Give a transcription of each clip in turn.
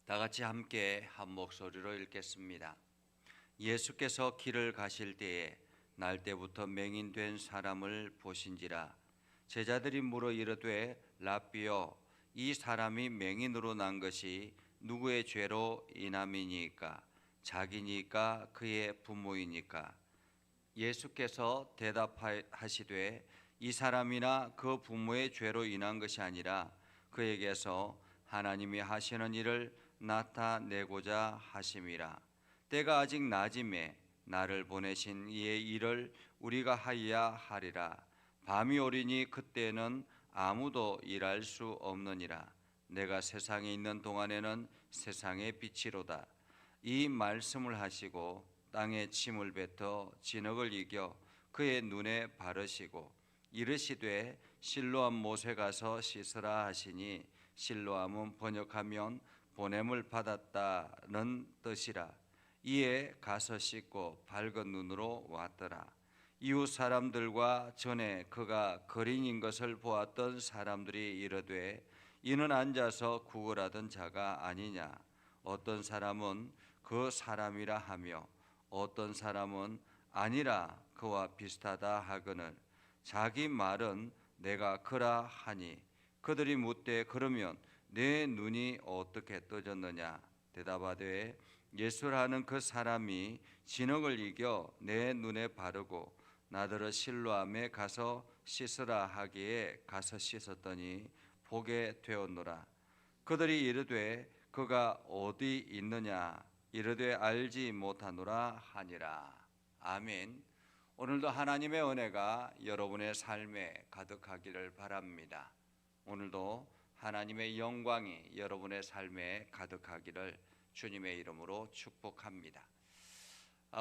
다 같이 함께 한 목소리로 읽겠습니다. 예수께서 길을 가실 때에 날 때부터 맹인된 사람을 보신지라. 제자들이 물어 이르되 랍비여, 이 사람이 맹인으로 난 것이 누구의 죄로 인함이니까? 자기니까 그의 부모이니까? 예수께서 대답하시되 이 사람이나 그 부모의 죄로 인한 것이 아니라 그에게서 하나님이 하시는 일을 나타내고자 하심이라. 때가 아직 낮음에 나를 보내신 이의 일을 우리가 하여야 하리라. 밤이 오리니 그때는 아무도 일할 수 없느니라. 내가 세상에 있는 동안에는 세상의 빛이로다. 이 말씀을 하시고 땅에 침을 뱉어 진흙을 이겨 그의 눈에 바르시고 이르시되 실로암 못에 가서 씻으라 하시니 실로암은 번역하면 보냄을 받았다는 뜻이라. 이에 가서 씻고 밝은 눈으로 왔더라. 이웃 사람들과 전에 그가 거린인 것을 보았던 사람들이 이르되 이는 앉아서 구걸하던 자가 아니냐. 어떤 사람은 그 사람이라 하며 어떤 사람은 아니라 그와 비슷하다 하거늘 자기 말은 내가 그라 하니 그들이 묻되 그러면 내 눈이 어떻게 떠졌느냐. 대답하되 예수라는 그 사람이 진흙을 이겨 내 눈에 바르고 나더러 실로암에 가서 씻으라 하기에 가서 씻었더니 보게 되었노라. 그들이 이르되 그가 어디 있느냐. 이르되 알지 못하노라 하니라. 아멘. 오늘도 하나님의 은혜가 여러분의 삶에 가득하기를 바랍니다. 오늘도 하나님의 영광이 여러분의 삶에 가득하기를 주님의 이름으로 축복합니다.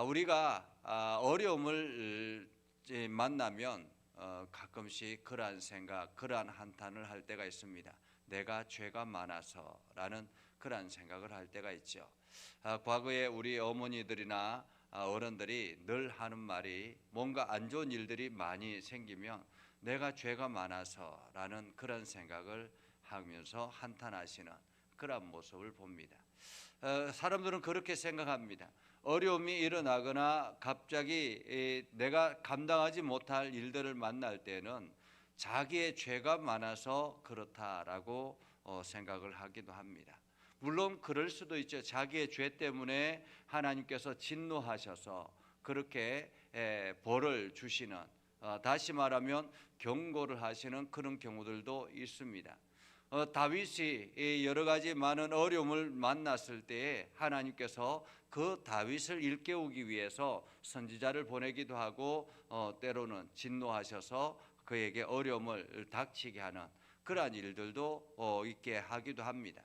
우리가 어려움을 만나면 가끔씩 그러한 생각, 그러한 한탄을 할 때가 있습니다. 내가 죄가 많아서라는 그러한 생각을 할 때가 있죠. 과거에 우리 어머니들이나 어른들이 늘 하는 말이 뭔가 안 좋은 일들이 많이 생기면 내가 죄가 많아서라는 그런 생각을 하면서 한탄하시는 그런 모습을 봅니다. 사람들은 그렇게 생각합니다. 어려움이 일어나거나 갑자기 내가 감당하지 못할 일들을 만날 때는 자기의 죄가 많아서 그렇다라고 생각을 하기도 합니다. 물론 그럴 수도 있죠. 자기의 죄 때문에 하나님께서 진노하셔서 그렇게 벌을 주시는, 다시 말하면 경고를 하시는 그런 경우들도 있습니다. 다윗이 여러 가지 많은 어려움을 만났을 때에 하나님께서 그 다윗을 일깨우기 위해서 선지자를 보내기도 하고 때로는 진노하셔서 그에게 어려움을 닥치게 하는 그러한 일들도 있게 하기도 합니다.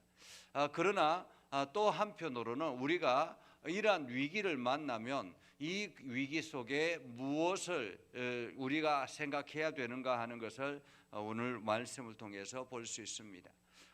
그러나 또 한편으로는 우리가 이러한 위기를 만나면 이 위기 속에 무엇을 우리가 생각해야 되는가 하는 것을 오늘 말씀을 통해서 볼 수 있습니다.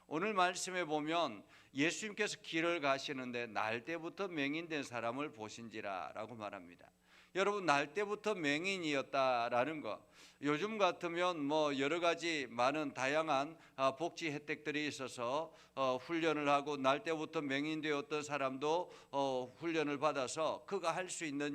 오늘 말씀에 보면 예수님께서 길을 가시는데 날 때부터 맹인된 사람을 보신지라 라고 말합니다. 여러분, 날 때부터 맹인이었다라는 것, 요즘 같으면 뭐 여러 가지 많은 다양한 복지 혜택들이 있어서 훈련을 하고 날 때부터 맹인되었던 사람도 훈련을 받아서 그가 할 수 있는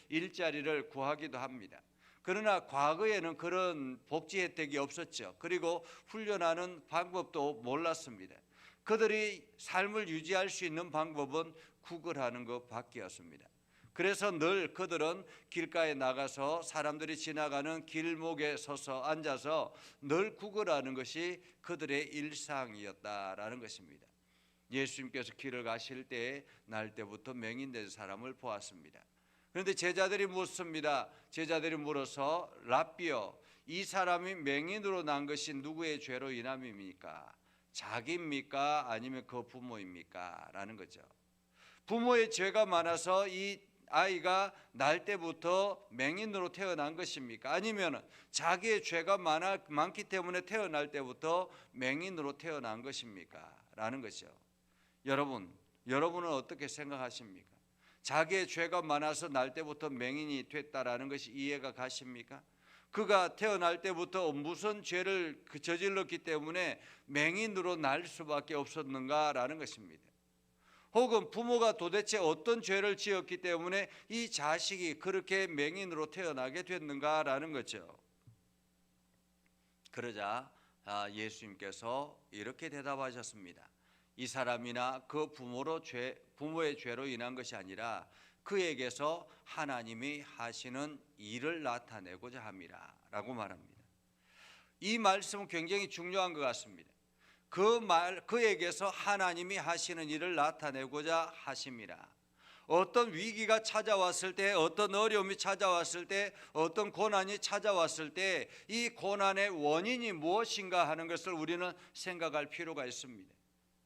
일자리를 구하기도 합니다. 그러나 과거에는 그런 복지 혜택이 없었죠. 그리고 훈련하는 방법도 몰랐습니다. 그들이 삶을 유지할 수 있는 방법은 구걸하는 것밖에였습니다. 그래서 늘 그들은 길가에 나가서 사람들이 지나가는 길목에 서서 앉아서 늘 구걸하는 것이 그들의 일상이었다라는 것입니다. 예수님께서 길을 가실 때에 날 때부터 맹인된 사람을 보았습니다. 그런데 제자들이 묻습니다. 제자들이 물어서 랍비여, 이 사람이 맹인으로 난 것이 누구의 죄로 인함입니까? 자기입니까? 아니면 그 부모입니까? 라는 거죠. 부모의 죄가 많아서 이 아이가 날 때부터 맹인으로 태어난 것입니까? 아니면 자기의 죄가 많기 때문에 태어날 때부터 맹인으로 태어난 것입니까? 라는 것이죠. 여러분은 어떻게 생각하십니까? 자기의 죄가 많아서 날 때부터 맹인이 됐다라는 것이 이해가 가십니까? 그가 태어날 때부터 무슨 죄를 저질렀기 때문에 맹인으로 날 수밖에 없었는가라는 것입니다. 혹은 부모가 도대체 어떤 죄를 지었기 때문에 이 자식이 그렇게 맹인으로 태어나게 됐는가라는 거죠. 그러자 예수님께서 이렇게 대답하셨습니다. 이 사람이나 그 부모의 죄로 인한 것이 아니라 그에게서 하나님이 하시는 일을 나타내고자 함이라 라고 말합니다. 이 말씀은 굉장히 중요한 것 같습니다. 그에게서 하나님이 하시는 일을 나타내고자 하심이라. 어떤 위기가 찾아왔을 때, 어떤 어려움이 찾아왔을 때, 어떤 고난이 찾아왔을 때 이 고난의 원인이 무엇인가 하는 것을 우리는 생각할 필요가 있습니다.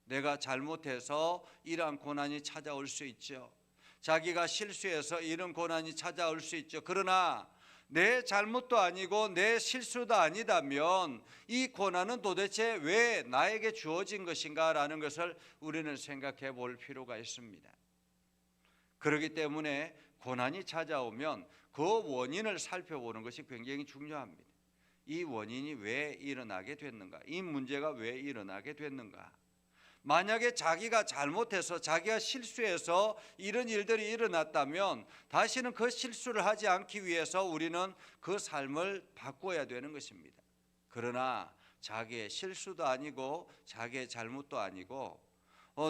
내가 잘못해서 이러한 고난이 찾아올 수 있죠. 자기가 실수해서 이런 고난이 찾아올 수 있죠. 그러나 내 잘못도 아니고 내 실수도 아니다면 이 고난은 도대체 왜 나에게 주어진 것인가라는 것을 우리는 생각해 볼 필요가 있습니다. 그렇기 때문에 고난이 찾아오면 그 원인을 살펴보는 것이 굉장히 중요합니다. 이 원인이 왜 일어나게 됐는가? 이 문제가 왜 일어나게 됐는가? 만약에 자기가 잘못해서 자기가 실수해서 이런 일들이 일어났다면 다시는 그 실수를 하지 않기 위해서 우리는 그 삶을 바꿔야 되는 것입니다. 그러나 자기의 실수도 아니고 자기의 잘못도 아니고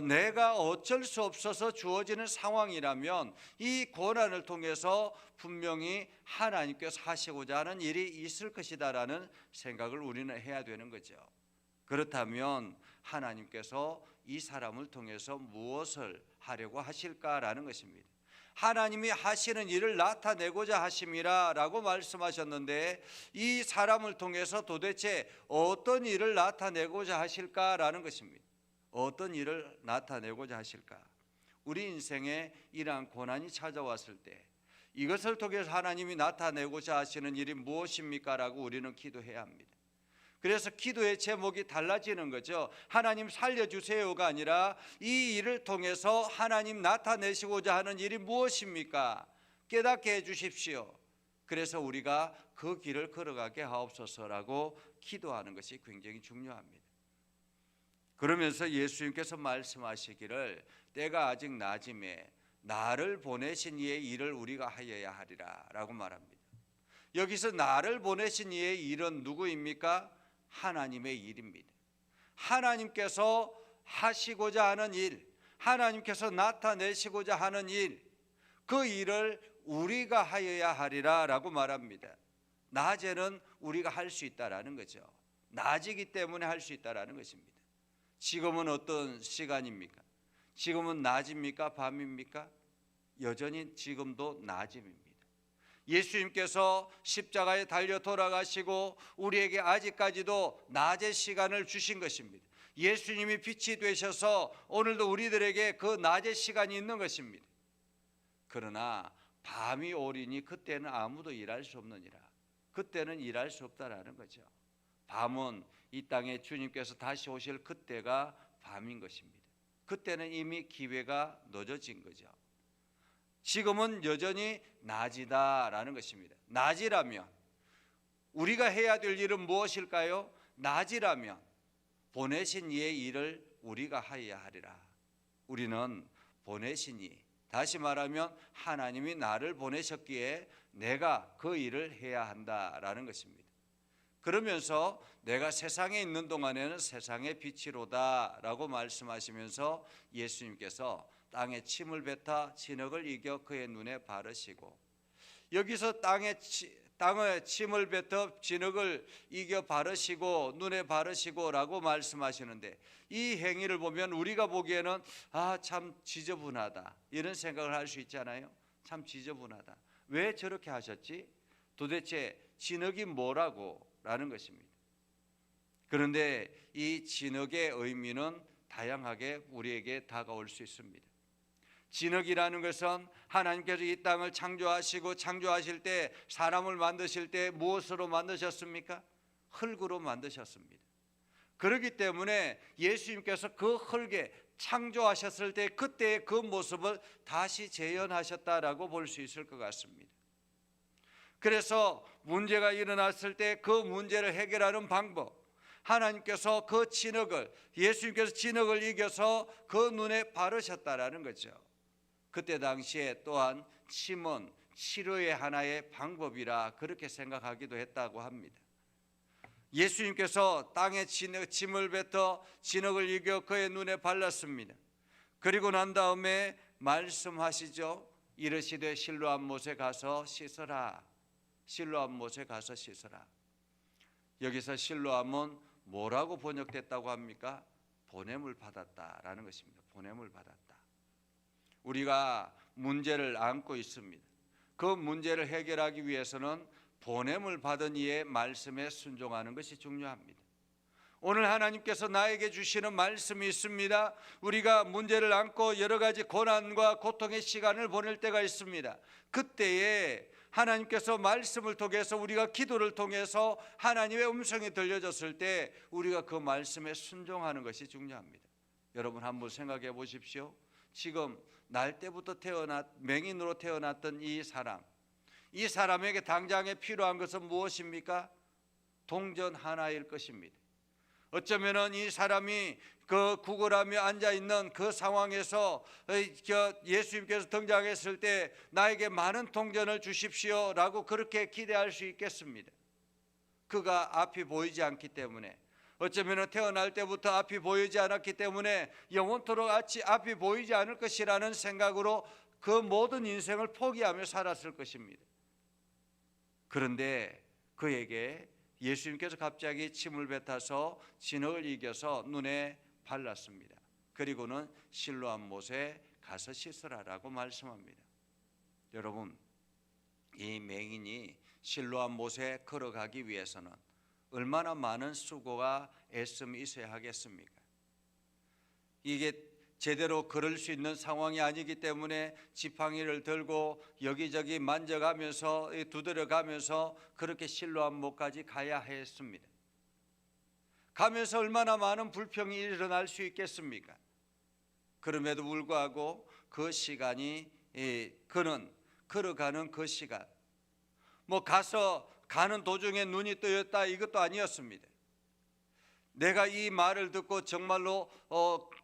내가 어쩔 수 없어서 주어지는 상황이라면 이 고난을 통해서 분명히 하나님께서 하시고자 하는 일이 있을 것이다라는 생각을 우리는 해야 되는 거죠. 그렇다면 하나님께서 이 사람을 통해서 무엇을 하려고 하실까라는 것입니다. 하나님이 하시는 일을 나타내고자 하심이라 라고 말씀하셨는데 이 사람을 통해서 도대체 어떤 일을 나타내고자 하실까라는 것입니다. 어떤 일을 나타내고자 하실까? 우리 인생에 이러한 고난이 찾아왔을 때 이것을 통해서 하나님이 나타내고자 하시는 일이 무엇입니까? 라고 우리는 기도해야 합니다. 그래서 기도의 제목이 달라지는 거죠. 하나님 살려주세요가 아니라 이 일을 통해서 하나님 나타내시고자 하는 일이 무엇입니까? 깨닫게 해주십시오. 그래서 우리가 그 길을 걸어가게 하옵소서라고 기도하는 것이 굉장히 중요합니다. 그러면서 예수님께서 말씀하시기를 때가 아직 낮음에 나를 보내신 이의 일을 우리가 하여야 하리라 라고 말합니다. 여기서 나를 보내신 이의 일은 누구입니까? 하나님의 일입니다. 하나님께서 하시고자 하는 일, 하나님께서 나타내시고자 하는 일, 그 일을 우리가 하여야 하리라 라고 말합니다. 낮에는 우리가 할 수 있다라는 거죠. 낮이기 때문에 할 수 있다라는 것입니다. 지금은 어떤 시간입니까? 지금은 낮입니까? 밤입니까? 여전히 지금도 낮입니다. 예수님께서 십자가에 달려 돌아가시고 우리에게 아직까지도 낮의 시간을 주신 것입니다. 예수님이 빛이 되셔서 오늘도 우리들에게 그 낮의 시간이 있는 것입니다. 그러나 밤이 오리니 그때는 아무도 일할 수 없느니라. 그때는 일할 수 없다라는 거죠. 밤은 이 땅에 주님께서 다시 오실 그때가 밤인 것입니다. 그때는 이미 기회가 늦어진 거죠. 지금은 여전히 낮이다라는 것입니다. 낮이라면 우리가 해야 될 일은 무엇일까요? 낮이라면 보내신 이의 일을 우리가 하여야 하리라. 우리는 보내신 이, 다시 말하면 하나님이 나를 보내셨기에 내가 그 일을 해야 한다라는 것입니다. 그러면서 내가 세상에 있는 동안에는 세상의 빛이로다 라고 말씀하시면서 예수님께서 땅에 침을 뱉어 진흙을 이겨 그의 눈에 바르시고, 여기서 땅에 침을 뱉어 진흙을 이겨 바르시고 눈에 바르시고 라고 말씀하시는데, 이 행위를 보면 우리가 보기에는 참 지저분하다 이런 생각을 할 수 있잖아요. 참 지저분하다, 왜 저렇게 하셨지? 도대체 진흙이 뭐라고? 라는 것입니다. 그런데 이 진흙의 의미는 다양하게 우리에게 다가올 수 있습니다. 진흙이라는 것은 하나님께서 이 땅을 창조하실 때, 사람을 만드실 때 무엇으로 만드셨습니까? 흙으로 만드셨습니다. 그렇기 때문에 예수님께서 그 흙에 창조하셨을 때 그때의 그 모습을 다시 재현하셨다라고 볼 수 있을 것 같습니다. 그래서 문제가 일어났을 때 그 문제를 해결하는 방법, 하나님께서 그 진흙을, 예수님께서 진흙을 이겨서 그 눈에 바르셨다라는 거죠. 그때 당시에 또한 침은 치료의 하나의 방법이라 그렇게 생각하기도 했다고 합니다. 예수님께서 땅에 침을 뱉어 진흙을 이겨 그의 눈에 발랐습니다. 그리고 난 다음에 말씀하시죠. 이르시되 실로암 못에 가서 씻으라. 실로암 못에 가서 씻으라. 여기서 실로암은 뭐라고 번역됐다고 합니까? 보냄을 받았다라는 것입니다. 보냄을 받았다. 우리가 문제를 안고 있습니다. 그 문제를 해결하기 위해서는 보냄을 받은 이의 말씀에 순종하는 것이 중요합니다. 오늘 하나님께서 나에게 주시는 말씀이 있습니다. 우리가 문제를 안고 여러 가지 고난과 고통의 시간을 보낼 때가 있습니다. 그때에 하나님께서 말씀을 통해서, 우리가 기도를 통해서 하나님의 음성이 들려졌을 때 우리가 그 말씀에 순종하는 것이 중요합니다. 여러분 한번 생각해 보십시오. 지금 날 때부터 맹인으로 태어났던 이 사람에게 당장에 필요한 것은 무엇입니까? 동전 하나일 것입니다. 어쩌면은 이 사람이 그 구걸하며 앉아 있는 그 상황에서 예수님께서 등장했을 때 나에게 많은 동전을 주십시오라고 그렇게 기대할 수 있겠습니다. 그가 앞이 보이지 않기 때문에, 어쩌면 태어날 때부터 앞이 보이지 않았기 때문에 영원토록 앞이 보이지 않을 것이라는 생각으로 그 모든 인생을 포기하며 살았을 것입니다. 그런데 그에게 예수님께서 갑자기 침을 뱉어서 진흙을 이겨서 눈에 발랐습니다. 그리고는 실로암 못에 가서 씻으라라고 말씀합니다. 여러분, 이 맹인이 실로암 못에 걸어가기 위해서는 얼마나 많은 수고가 애씀이 있어야 하겠습니까? 이게 제대로 걸을 수 있는 상황이 아니기 때문에 지팡이를 들고 여기저기 만져가면서 두드려가면서 그렇게 실로암 못까지 가야 했습니다. 가면서 얼마나 많은 불평이 일어날 수 있겠습니까? 그럼에도 불구하고 그 시간이, 그는 걸어가는 그 시간, 가서 가는 도중에 눈이 뜨였다 이것도 아니었습니다. 내가 이 말을 듣고 정말로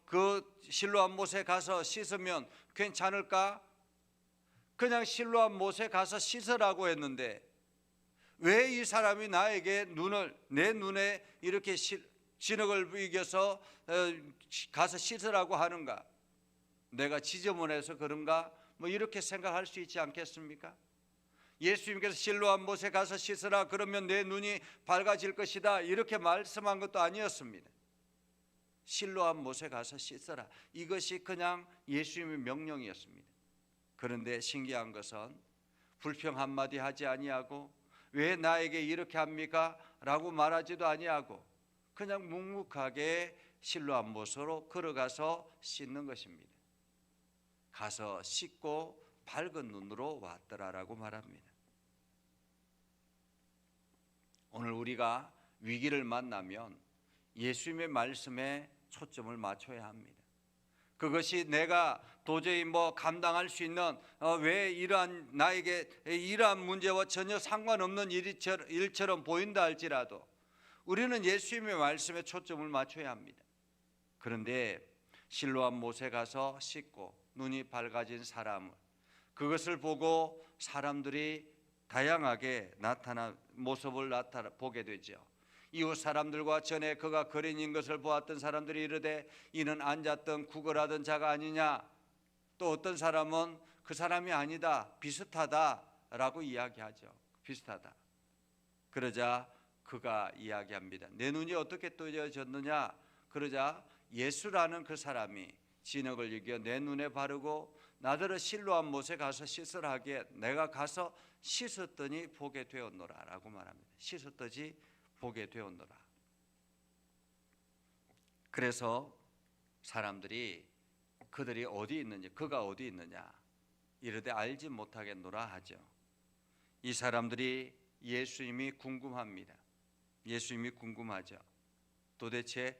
그 실로암 못에 가서 씻으면 괜찮을까? 그냥 실로암 못에 가서 씻으라고 했는데 왜 이 사람이 나에게 내 눈에 이렇게 진흙을 이겨서 가서 씻으라고 하는가? 내가 지저분해서 그런가? 이렇게 생각할 수 있지 않겠습니까? 예수님께서 실로암 못에 가서 씻으라, 그러면 내 눈이 밝아질 것이다, 이렇게 말씀한 것도 아니었습니다. 실로암 못에 가서 씻으라, 이것이 그냥 예수님의 명령이었습니다. 그런데 신기한 것은 불평 한마디 하지 아니하고 왜 나에게 이렇게 합니까? 라고 말하지도 아니하고 그냥 묵묵하게 실로암 못으로 걸어가서 씻는 것입니다. 가서 씻고 밝은 눈으로 왔더라라고 말합니다. 오늘 우리가 위기를 만나면 예수님의 말씀에 초점을 맞춰야 합니다. 그것이 내가 도저히 감당할 수 있는 왜 나에게 이러한 문제와 전혀 상관없는 일처럼 보인다 할지라도 우리는 예수님의 말씀에 초점을 맞춰야 합니다. 그런데 실로암 못에 가서 씻고 눈이 밝아진 사람을, 그것을 보고 사람들이 다양하게 모습을 보게 되죠. 이웃 사람들과 전에 그가 거린인 것을 보았던 사람들이 이르되 이는 앉았던 구걸하던 자가 아니냐, 또 어떤 사람은 그 사람이 아니다, 비슷하다라고 이야기하죠. 비슷하다. 그러자 그가 이야기합니다. 내 눈이 어떻게 뜨여졌느냐? 그러자 예수라는 그 사람이 진흙을 이겨 내 눈에 바르고 나더러 실로암 못에 가서 씻으라 하기에 내가 가서 씻었더니 보게 되었노라 라고 말합니다. 씻었더니 보게 되었노라. 그래서 사람들이 그들이 어디 있느냐, 그가 어디 있느냐 이르되 알지 못하겠노라 하죠. 이 사람들이 예수님이 궁금합니다. 예수님이 궁금하죠. 도대체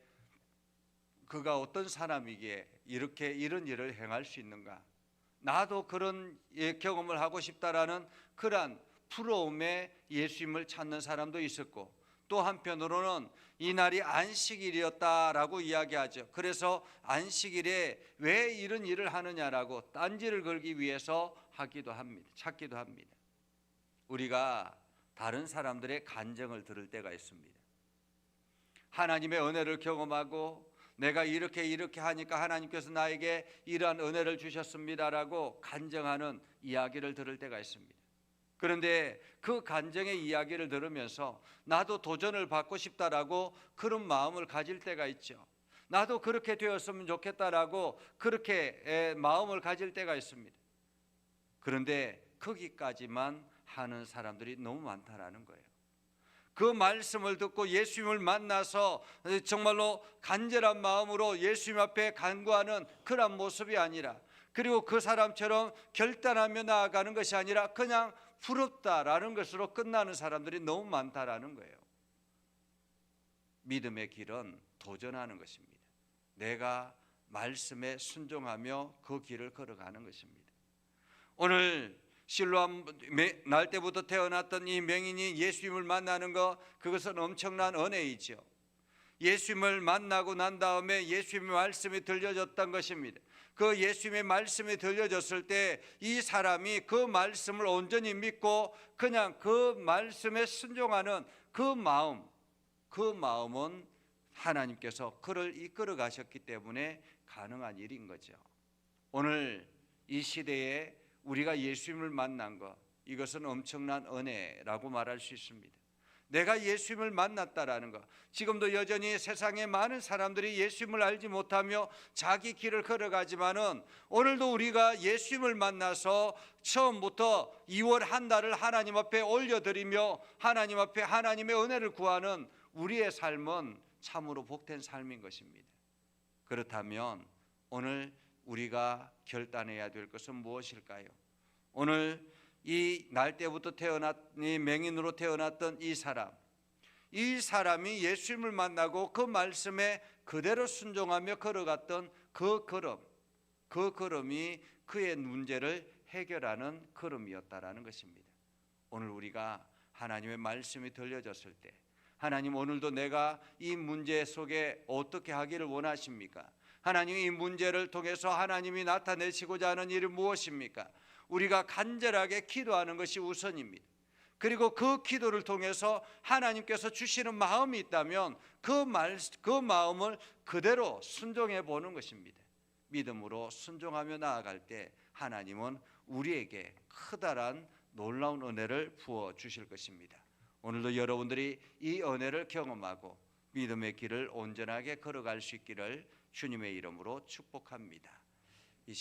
그가 어떤 사람이기에 이렇게 이런 일을 행할 수 있는가? 나도 그런 경험을 하고 싶다라는 그러한 부러움에 예수님을 찾는 사람도 있었고, 또 한편으로는 이날이 안식일이었다라고 이야기하죠. 그래서 안식일에 왜 이런 일을 하느냐라고 딴지를 걸기 위해서 하기도 합니다. 찾기도 합니다. 우리가 다른 사람들의 간증을 들을 때가 있습니다. 하나님의 은혜를 경험하고 내가 이렇게 하니까 하나님께서 나에게 이러한 은혜를 주셨습니다라고 간증하는 이야기를 들을 때가 있습니다. 그런데 그 간증의 이야기를 들으면서 나도 도전을 받고 싶다라고 그런 마음을 가질 때가 있죠. 나도 그렇게 되었으면 좋겠다라고 그렇게 마음을 가질 때가 있습니다. 그런데 거기까지만 하는 사람들이 너무 많다라는 거예요. 그 말씀을 듣고 예수님을 만나서 정말로 간절한 마음으로 예수님 앞에 간구하는 그런 모습이 아니라, 그리고 그 사람처럼 결단하며 나아가는 것이 아니라 그냥 부럽다라는 것으로 끝나는 사람들이 너무 많다라는 거예요. 믿음의 길은 도전하는 것입니다. 내가 말씀에 순종하며 그 길을 걸어가는 것입니다. 오늘 실로암 날 때부터 태어났던 이 맹인이 예수님을 만나는 것, 그것은 엄청난 은혜이죠. 예수님을 만나고 난 다음에 예수님의 말씀이 들려졌던 것입니다. 그 예수님의 말씀이 들려졌을 때 이 사람이 그 말씀을 온전히 믿고 그냥 그 말씀에 순종하는 그 마음은 하나님께서 그를 이끌어 가셨기 때문에 가능한 일인 거죠. 오늘 이 시대에 우리가 예수님을 만난 것, 이것은 엄청난 은혜라고 말할 수 있습니다. 내가 예수님을 만났다라는 것, 지금도 여전히 세상에 많은 사람들이 예수님을 알지 못하며 자기 길을 걸어가지만은 오늘도 우리가 예수님을 만나서 처음부터 2월 한 달을 하나님 앞에 올려드리며 하나님 앞에 하나님의 은혜를 구하는 우리의 삶은 참으로 복된 삶인 것입니다. 그렇다면 오늘 우리가 결단해야 될 것은 무엇일까요? 오늘 이 날 때부터 이 맹인으로 태어났던 이 사람이 예수님을 만나고 그 말씀에 그대로 순종하며 걸어갔던 그 걸음이 그의 문제를 해결하는 걸음이었다라는 것입니다. 오늘 우리가 하나님의 말씀이 들려졌을 때, 하나님 오늘도 내가 이 문제 속에 어떻게 하기를 원하십니까? 하나님 이 문제를 통해서 하나님이 나타내시고자 하는 일이 무엇입니까? 우리가 간절하게 기도하는 것이 우선입니다. 그리고 그 기도를 통해서 하나님께서 주시는 마음이 있다면 그 마음을 그대로 순종해 보는 것입니다. 믿음으로 순종하며 나아갈 때 하나님은 우리에게 커다란 놀라운 은혜를 부어 주실 것입니다. 오늘도 여러분들이 이 은혜를 경험하고 믿음의 길을 온전하게 걸어갈 수 있기를 주님의 이름으로 축복합니다.